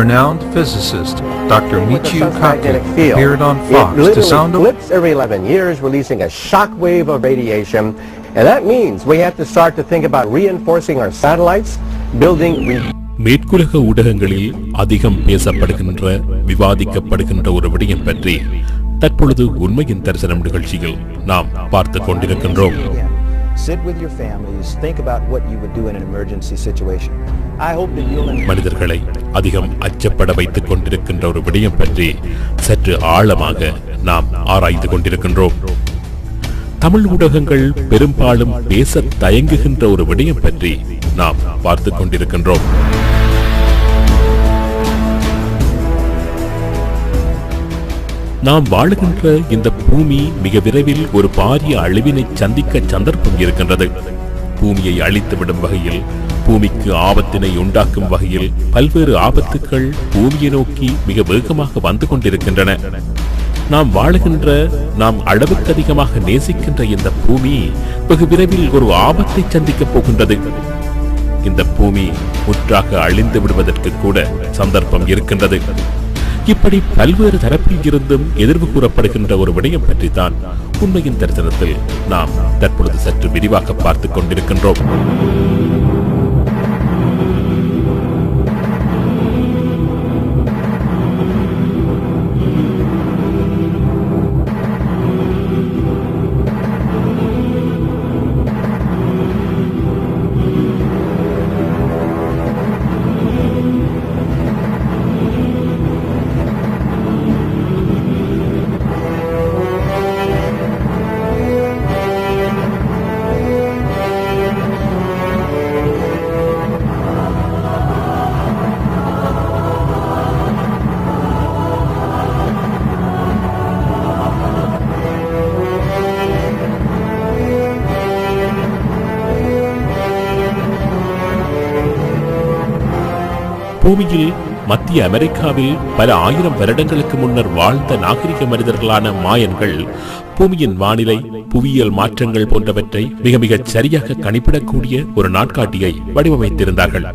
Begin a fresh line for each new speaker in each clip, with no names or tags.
Renowned physicist Dr. Michio Kaku appeared on Fox to sound
a blitz every 11 years, releasing a shock wave of radiation, and that means we have to start to think about reinforcing our satellites, building.
மேற்குலக ஊடகங்களில் அதிகம் பேசப்படுகின்ற விவாதிக்கப்படுகின்ற ஒரு விடயம் பற்றி தற்பொழுது உண்மையின் தரிசனம் நிகழ்ச்சியில் நாம் பார்த்துக் கொண்டிருக்கின்றோம். மனிதர்களை அதிகம் அச்சப்பட வைத்துக் கொண்டிருக்கின்ற ஒரு விடயம் பற்றி சற்று ஆழமாக நாம் ஆராய்ந்து கொண்டிருக்கின்றோம். தமிழ் ஊடகங்கள் பெரும்பாலும் பேச தயங்குகின்ற ஒரு விடயம் பற்றி நாம் பார்த்துக் கொண்டிருக்கின்றோம். நாம் வாழுகின்ற இந்த பூமி மிக விரைவில் ஒரு பாரிய அழிவினை சந்திக்க சந்தர்ப்பம் இருக்கின்றது. பூமியை அழித்துவிடும் வகையில், பூமிக்கு ஆபத்தினை உண்டாக்கும் வகையில் பல்வேறு ஆபத்துக்கள் பூமியை நோக்கி மிக வேகமாக வந்து கொண்டிருக்கின்றன. நாம் வாழுகின்ற, நாம் அளவுக்கு அதிகமாக நேசிக்கின்ற இந்த பூமி வெகு விரைவில் ஒரு ஆபத்தை சந்திக்கப் போகின்றது. இந்த பூமி முற்றாக அழிந்து விடுவதற்கு கூட சந்தர்ப்பம் இருக்கின்றது. இப்படி பல்வேறு தரப்பில் இருந்தும் எதிர்வு கூறப்படுகின்ற ஒரு விடயம் பற்றித்தான் உண்மையின் தரிசனத்தில் நாம் தற்பொழுது சற்று விரிவாக பார்த்துக் கொண்டிருக்கின்றோம். பூமியில் மத்திய அமெரிக்காவில் பல ஆயிரம் வருடங்களுக்கு முன்னர் வாழ்ந்த நாகரிக மனிதர்களான மாயன்கள் பூமியின் வானிலை, புவியியல் மாற்றங்கள் போன்றவற்றை மிக மிக சரியாக கணிப்பிடக்கூடிய ஒரு நாட்காட்டியை வடிவமைத்திருந்தார்கள்.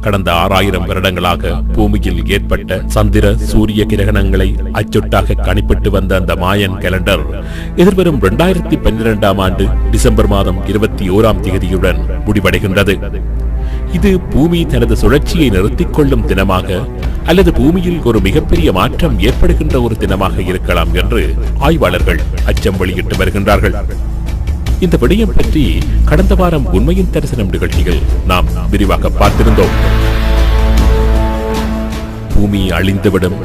கடந்த 6000 வருடங்களாக பூமியில் ஏற்பட்ட சந்திர சூரிய கிரகணங்களை அச்சொட்டாக கணிப்பிட்டு வந்த அந்த மாயன் கேலண்டர் எதிர்வரும் 2012ஆம் ஆண்டு டிசம்பர் மாதம் 21ஆம் தேதியுடன் முடிவடைகின்றது. இது பூமி தனது சுழற்சியை நிறுத்திக் கொள்ளும் தினமாக அல்லது பூமியில் ஒரு மிகப்பெரிய மாற்றம் ஏற்படுகின்ற ஒரு தினமாக இருக்கலாம் என்று ஆய்வாளர்கள் அச்சம் வெளியிட்டு வருகின்றார்கள். இந்த விடயம் பற்றி கடந்த வாரம் உண்மையின் தரிசனம் நிகழ்ச்சியில் நாம் விரிவாக பார்த்திருந்தோம். பூமி அழிந்துவிடும்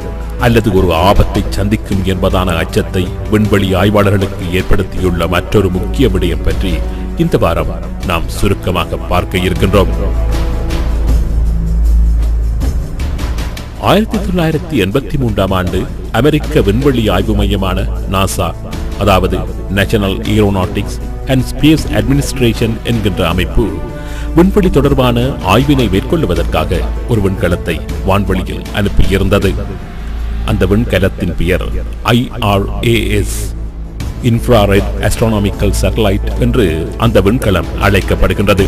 அல்லது ஒரு ஆபத்தை சந்திக்கும் என்பதான அச்சத்தை விண்வெளி ஆய்வாளர்களுக்கு ஏற்படுத்தியுள்ள மற்றொரு முக்கிய விடயம் பற்றி இந்த வாரம் நாம் சுருக்கமாக பார்க்க இருக்கின்றோம். 1983ஆம் ஆண்டு அமெரிக்க விண்வெளி ஆய்வு மையமான நாசா, அதாவது national aeronautics and space administration என்கின்ற அமைப்பு விண்வெளி தொடர்பான ஆய்வினை மேற்கொள்வதற்காக ஒரு விண்கலத்தை வான்வெளியில் அனுப்பியிருந்தது. அந்த விண்கலத்தின் பெயர் IRAS, இன்ஃப்ராரெட் ஆஸ்ட்ரோனாமிக்கல் சேட்டலைட் என்று அந்த விண்கலம் அழைக்கப்படுகின்றது.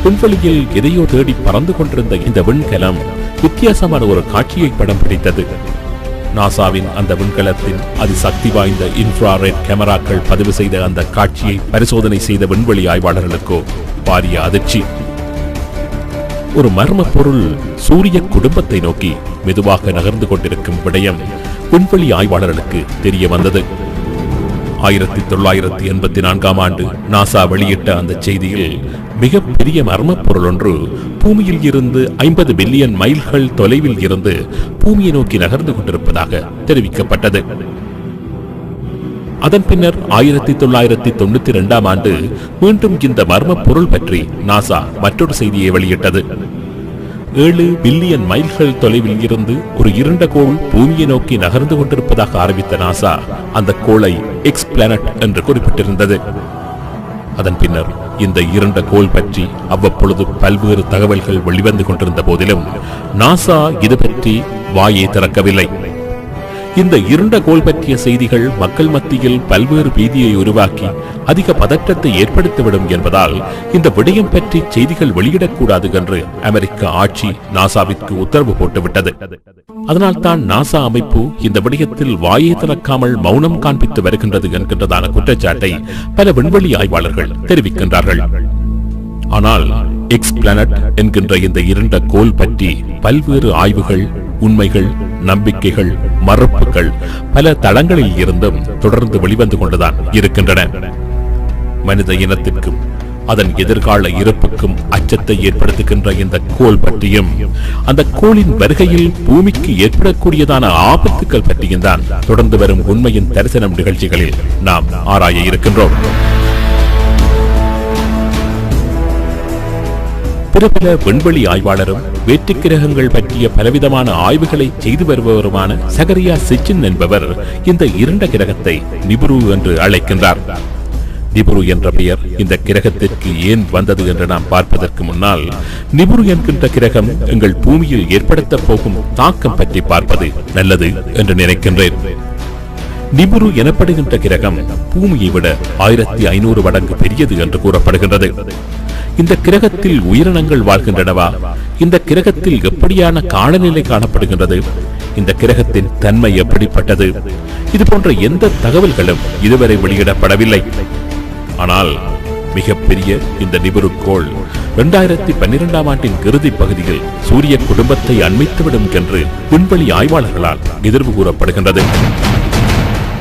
விண்வெளியில் எதையோ தேடி பறந்து கொண்டிருந்த இந்த விண்கலம் வித்தியாசமான ஒரு காட்சியை படம் பிடித்தது. நாசாவின் அந்த விண்கலத்தின் அதிசக்தி வாய்ந்த இன்ஃப்ராரெட் கேமராக்கள் பதிவு செய்த அந்த காட்சியை பரிசோதனை செய்த விண்வெளி ஆய்வாளர்களுக்கோ பாரிய அதிர்ச்சி. ஒரு மர்ம பொருள் சூரிய குடும்பத்தை நோக்கி மெதுவாக நகர்ந்து கொண்டிருக்கும் விடயம் விண்வெளி ஆய்வாளர்களுக்கு தெரிய வந்தது. 1984ஆம் ஆண்டு நாசா வெளியிட்ட அந்த செய்தியில் மிகப்பெரிய மர்ம பொருள் ஒன்று பூமியில் இருந்து 50 பில்லியன் மைல்கள் தொலைவில் இருந்து பூமியை நோக்கி நகர்ந்து கொண்டிருப்பதாக தெரிவிக்கப்பட்டது. அதன் பின்னர் 1992ஆம் ஆண்டு மீண்டும் இந்த மர்ம பொருள் பற்றி நாசா மற்றொரு செய்தியை வெளியிட்டது. 7 பில்லியன் மைல்கள் தொலைவில் இருந்து ஒரு இருண்ட கோள் பூமியை நோக்கி நகர்ந்து கொண்டிருப்பதாக ஆரம்பித்த நாசா அந்த கோளை எக்ஸ் பிளானட் என்று குறிப்பிட்டிருந்தது. அதன் பின்னர் இந்த இருண்ட கோள் பற்றி அவ்வப்பொழுது பல்வேறு தகவல்கள் வெளிவந்து கொண்டிருந்த போதிலும் நாசா இது பற்றி வாயை திறக்கவில்லை. இந்த இருண்ட கோள் பற்றிய செய்திகள் மக்கள் மத்தியில் பல்வேறு பீதியை உருவாக்கி அதிக பதற்றத்தை ஏற்படுத்திவிடும் என்பதால் இந்த விடயம் பற்றி செய்திகள் வெளியிடக்கூடாது என்று அமெரிக்க ஆட்சி நாசாவிற்கு உத்தரவு போட்டுவிட்டது. அதனால்தான் நாசா அமைப்பு இந்த விடயத்தில் வாயை திறக்காமல் மௌனம் காண்பித்து வருகின்றது என்கின்றதான குற்றச்சாட்டை பல விண்வெளி ஆய்வாளர்கள் தெரிவிக்கின்றார்கள். ஆனால் எக்ஸ் பிளானட் என்கின்ற இந்த இருண்ட கோள் பற்றி பல்வேறு ஆய்வுகள், உண்மைகள், நம்பிக்கைகள், மறுப்புகள் பல தளங்களில் இருந்தும் தொடர்ந்து வெளிவந்து கொண்டுதான் இருக்கின்றன. மனித இனத்திற்கும் அதன் எதிர்கால இருப்புக்கும் அச்சத்தை ஏற்படுத்துகின்ற இந்த கோள் பற்றியும் அந்த கோளின் வருகையில் பூமிக்கு ஏற்படக்கூடியதான ஆபத்துக்கள் பற்றியும் தான் தொடர்ந்து வரும் உண்மையின் தரிசனம் நிகழ்ச்சிகளில் நாம் ஆராய இருக்கின்றோம். பிரபல விண்வெளி ஆய்வாளரும் வேற்று கிரகங்கள் பற்றிய பலவிதமான ஆய்வுகளை செய்து வருபவருமான சகரியா சிச்சின் என்பவர் இந்த இருண்ட கிரகத்தை நிபுரு என்று அழைக்கின்றார். நிபுரு என்ற பெயர் இந்த கிரகத்திற்கு ஏன் வந்தது என்று நாம் பார்ப்பதற்கு முன்னால் நிபுரு என்கின்ற கிரகம் எங்கள் பூமியில் ஏற்படுத்த போகும் தாக்கம் பற்றி பார்ப்பது நல்லது என்று நினைக்கின்றேன். நிபுரு எனப்படுகின்ற கிரகம் பூமியை விட 1500 மடங்கு பெரியது என்று கூறப்படுகின்றது. இந்த கிரகத்தில் உயிரினங்கள் வாழ்கின்றனவா? இந்த கிரகத்தில் எப்படியான காலநிலை காணப்படுகின்றது? இந்த கிரகத்தின் தன்மை எப்படிப்பட்டது? இது போன்ற எந்த தகவல்களும் இதுவரை வெளியிடப்படவில்லை. ஆனால் மிகப்பெரிய இந்த நிபுரு கோள் 2012ஆம் ஆண்டின் இறுதி பகுதியில் சூரிய குடும்பத்தை அண்மித்துவிடும் என்று விண்வெளி ஆய்வாளர்களால் எதிர்வு கூறப்படுகின்றது.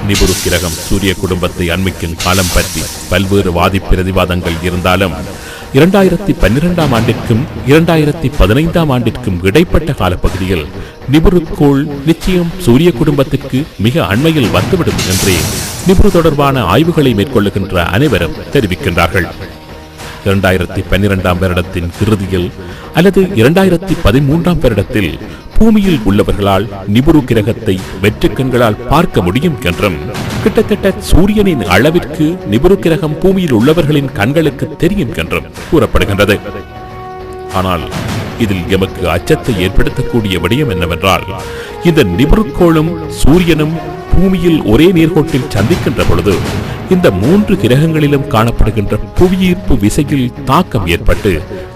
நிபுரு கிரகம் சூரிய குடும்பத்தை அண்மிக்கும் காலம் பற்றி பல்வேறு வாதி பிரதிவாதங்கள் இருந்தாலும் 2012ஆம் ஆண்டிற்கும் 2015ஆம் ஆண்டிற்கும் இடைப்பட்ட காலப்பகுதியில் நிபுரு கோள் நிச்சயம் சூரிய குடும்பத்திற்கு மிக அண்மையில் வந்துவிடும் என்றே நிபுரு தொடர்பான ஆய்வுகளை மேற்கொள்ளுகின்ற அனைவரும் தெரிவிக்கின்றார்கள். 2012ஆம் வருடத்தின் இறுதியில் அல்லது 2013ஆம் வருடத்தில் பூமியில் உள்ளவர்களால் நிபுரு கிரகத்தை வெற்று கண்களால் பார்க்க முடியும் என்றும் கிட்டத்தட்ட சூரியனின் அளவிற்கு நிபுரு கிரகம் பூமியில் உள்ளவர்களின் கண்களுக்கு தெரியும் என்றும் கூறப்படுகின்றது. ஆனால் இதில் எமக்கு அச்சத்தை ஏற்படுத்தக்கூடிய விடயம் என்னவென்றால், இந்த நிபுரு கோளும் சூரியனும் பூமியில் ஒரே நேர்கோட்டில் சந்திக்கின்ற பொழுது இந்த 3 கிரகங்களிலும் காணப்படுகின்ற புவியீர்ப்பு விசையில் தாக்கம் ஏற்பட்டு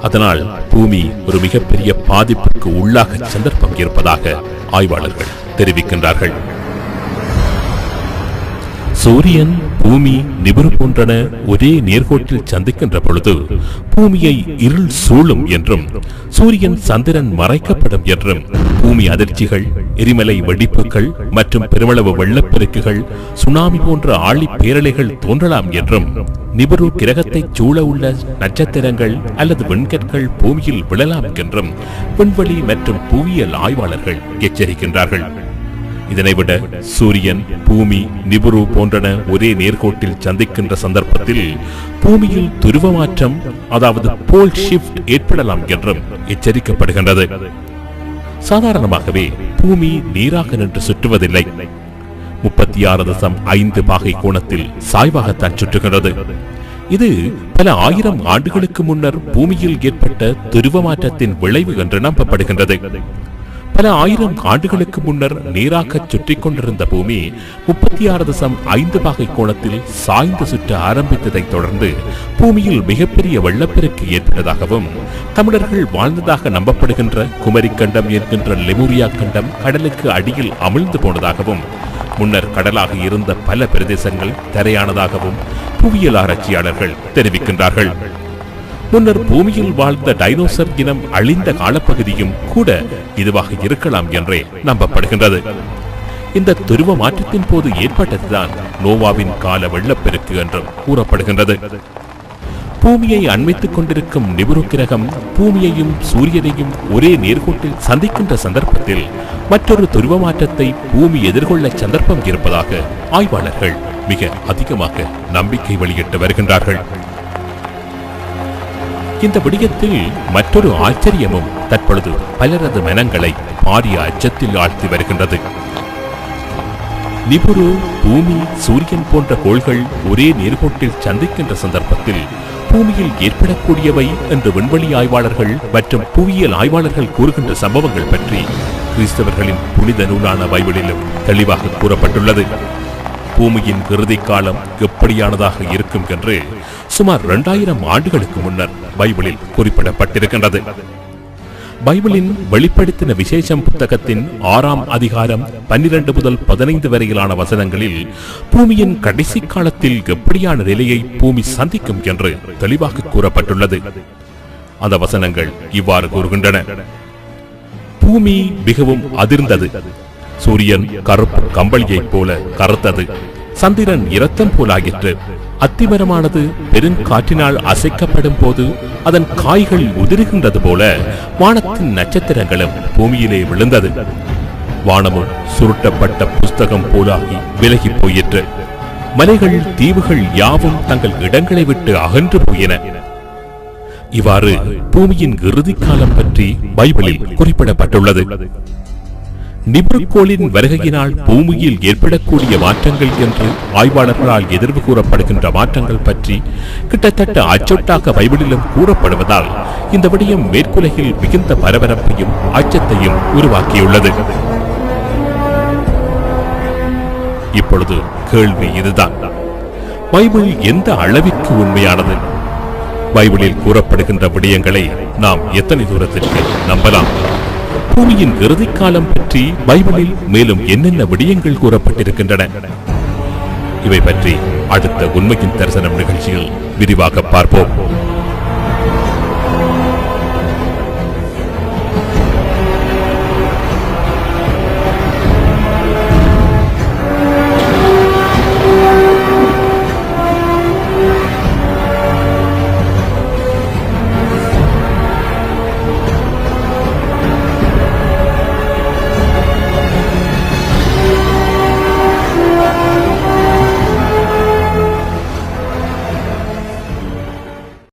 அதனால் பூமி ஒரு மிகப்பெரிய பாதிப்புக்கு உள்ளாக சந்தர்ப்பம் இருப்பதாக ஆய்வாளர்கள் தெரிவிக்கின்றார்கள். சூரியன், பூமி, நிபுரு போன்றன ஒரே நேர்கோட்டில் சந்திக்கின்ற பொழுது பூமியை இருள் சூழும் என்றும் சூரியன், சந்திரன் மறைக்கப்படும் என்றும் பூமி அதிர்ச்சிகள், எரிமலை வெடிப்புகள் மற்றும் பெருமளவு வெள்ளப்பெருக்குகள், சுனாமி போன்ற ஆழி பேரலைகள் தோன்றலாம் என்றும் நிபுரு கிரகத்தை சூழ உள்ள நட்சத்திரங்கள் அல்லது விண்கற்கள் பூமியில் விழலாம் என்றும் விண்வெளி மற்றும் புவியியல் ஆய்வாளர்கள் எச்சரிக்கின்றார்கள். இதனைவிட சூரியன், பூமி, நிபுரு போன்றன ஒரே நேர்கோட்டில் சந்திக்கின்ற சந்தர்ப்பத்தில் பூமியில் துருவ மாற்றம், அதாவது போல் ஷிப்ட் ஏற்படலாம் என்றும் எச்சரிக்கப்படுகின்றது. சாதாரணமாகவே பூமி நீராக நின்று சுற்றுவதில்லை. 36.5 பாகை கோணத்தில் சாய்வாகத்தான் சுற்றுகிறது. இது பல ஆயிரம் ஆண்டுகளுக்கு முன்னர் பூமியில் ஏற்பட்ட துருவ மாற்றத்தின் விளைவு என்று நம்பப்படுகின்றது. பல ஆயிரம் ஆண்டுகளுக்கு முன்னர் நீராக சுற்றிக் கொண்டிருந்த பூமி 36.5 பாகை கோணத்தில் சாய்ந்து சுற்ற ஆரம்பித்ததை தொடர்ந்து பூமியில் மிகப்பெரிய வெள்ளப்பெருக்கு ஏற்பட்டதாகவும் தமிழர்கள் வாழ்ந்ததாக நம்பப்படுகின்ற குமரிக்கண்டம் என்கின்ற லெமுரியா கண்டம் கடலுக்கு அடியில் அமிழ்ந்து போனதாகவும் முன்னர் கடலாக இருந்த பல பிரதேசங்கள் தரையானதாகவும் புவியியல் ஆராய்ச்சியாளர்கள் தெரிவிக்கின்றார்கள். முன்னர் பூமியில் வாழ்ந்த டைனோசர் இனம் அழிந்த காலப்பகுதியும் கூட இதுவாக இருக்கலாம் என்றே நம்பப்படுகின்றது. இந்த துருவ மாற்றத்தின் போது ஏற்பட்டதுதான் நோவாவின் கால வெள்ளப்பெருக்கு என்றும் கூறப்படுகின்றது. பூமியை அண்மித்துக் கொண்டிருக்கும் நிபுரு கிரகம் பூமியையும் சூரியனையும் ஒரே நேர்கோட்டில் சந்திக்கின்ற சந்தர்ப்பத்தில் மற்றொரு துருவ மாற்றத்தை பூமி எதிர்கொள்ள சந்தர்ப்பம் இருப்பதாக ஆய்வாளர்கள் மிக அதிகமாக நம்பிக்கை வெளியிட்டு வருகின்றார்கள். இந்த விடயத்தில் மற்றொரு ஆச்சரியமும் தற்பொழுது பலரது மனங்களை பாரிய அச்சத்தில் ஆழ்த்தி வருகின்றது. நிபுரு, பூமி, சூரியன் போன்ற கோள்கள் ஒரே நேர்கோட்டில் சந்திக்கின்ற சந்தர்ப்பத்தில் பூமியில் ஏற்படக்கூடியவை என்று விண்வெளி ஆய்வாளர்கள் மற்றும் புவியியல் ஆய்வாளர்கள் கூறுகின்ற சம்பவங்கள் பற்றி கிறிஸ்தவர்களின் புனித நூலான பைபிளிலும் தெளிவாக கூறப்பட்டுள்ளது. பூமியின் இறுதி காலம் எப்படியானதாக இருக்கும் என்று சுமார் 2000 ஆண்டுகளுக்கு முன்னர் பைபிளில் குறிப்பிடப்பட்டிருக்கின்றது. பைபிளின் வெளிப்படுத்தின விசேஷம் புத்தகத்தின் 6ஆம் அதிகாரம் 12 முதல் 15 வரையிலான வசனங்களில் பூமியின் கடைசி காலத்தில் எப்படியான நிலையை பூமி சந்திக்கும் என்று தெளிவாக கூறப்பட்டுள்ளது. அந்த வசனங்கள் இவ்வாறு கூறுகின்றன. பூமி மிகவும் அதிர்ந்தது. சூரியன் கருப்பு கம்பளியைப் போல கருத்தது. சந்திரன் இரத்தம் போலாகிற்று. அத்திமரமானது பெருங்காற்றினால் அசைக்கப்படும் போது அதன் காய்கள் உதிர்கின்றது போல வானத்தின் நட்சத்திரங்களும் பூமியிலே விழுந்தது. வானமும் சுருட்டப்பட்ட புஸ்தகம் போலாகி விலகி போயிற்று. மலைகள் தீவுகள் யாவும் தங்கள் இடங்களை விட்டு அகன்று போயின. இவ்வாறு பூமியின் இறுதி காலம் பற்றி பைபிளில் குறிப்பிடப்பட்டுள்ளது. நிபுணர்கோளின் வருகையினால் பூமியில் ஏற்படக்கூடிய மாற்றங்கள் என்று ஆய்வாளர்களால் எதிர்வு கூறப்படுகின்ற மாற்றங்கள் பற்றி கிட்டத்தட்ட அச்சொட்டாக பைபிளிலும் கூறப்படுவதால் இந்த விடயம் மேற்குலகில் மிகுந்த பரபரப்பையும் அச்சத்தையும் உருவாக்கியுள்ளது. இப்பொழுது கேள்வி இதுதான்: பைபிள் எந்த அளவிற்கு உண்மையானது? பைபிளில் கூறப்படுகின்ற விடயங்களை நாம் எத்தனை தூரத்திற்கு நம்பலாம்? பூமியின் இறுதி காலம் பற்றி பைபிளில் மேலும் என்னென்ன விடயங்கள் கூறப்பட்டிருக்கின்றன? இவை பற்றி அடுத்த உண்மையின் தரிசனம் நிகழ்ச்சியில் விரிவாக பார்ப்போம்.